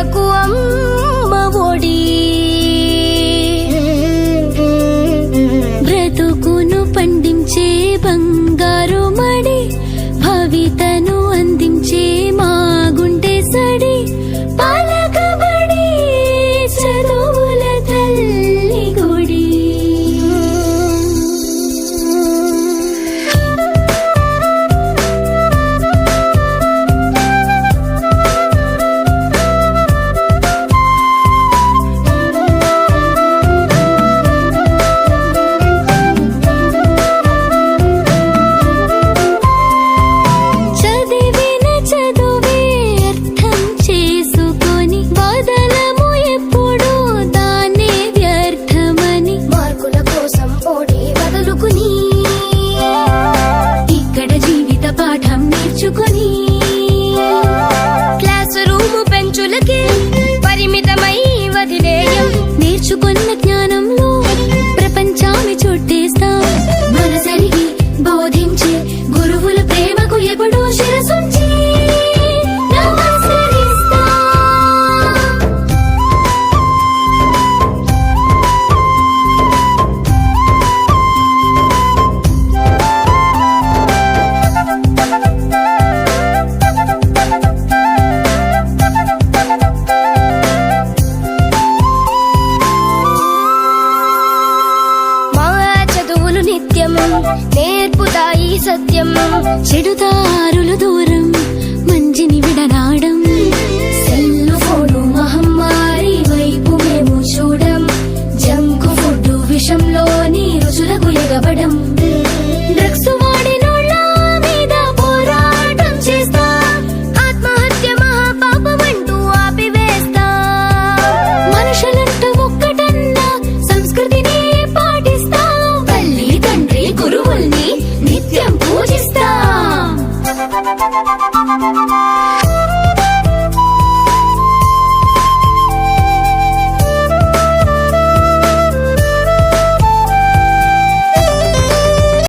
ప్రేమకు అమ్మ ఒడి బ్రతుకును పండించే బంగారు మడి భవితను అందించే మా గుండె సడి పలకబడి చదువుల తల్లి గుడి క్లాస్ రూము పెంచులకే పరిమితమై వదిలేయం నేర్చుకున్న జ్ఞానంలో ప్రపంచాన్ని చుట్టేస్తాం మనసరిగి బోధించే గురువుల ప్రేమకు ఎప్పుడూ శిరసుంచి నేర్పుతాయి సత్యం చెడుదారులు దూరం మంచిని విడనాడం సెల్లు ఫోను మహమ్మారి వైపు మేము చూడం జంకు ఫుడ్ విషంలోని రుచులకు ఎగబడం డ్రగ్స్ వాడినోళ్ళ మీద పోరాటం చేస్తా ఆత్మహత్య మహాపాపమంటూ ఆపివేస్తా మనుషులంటూ ఒక్కటన్నా సంస్కృతిని పాటిస్తా తల్లి తండ్రి గురువుల్ని నిత్యం పూజిస్తాం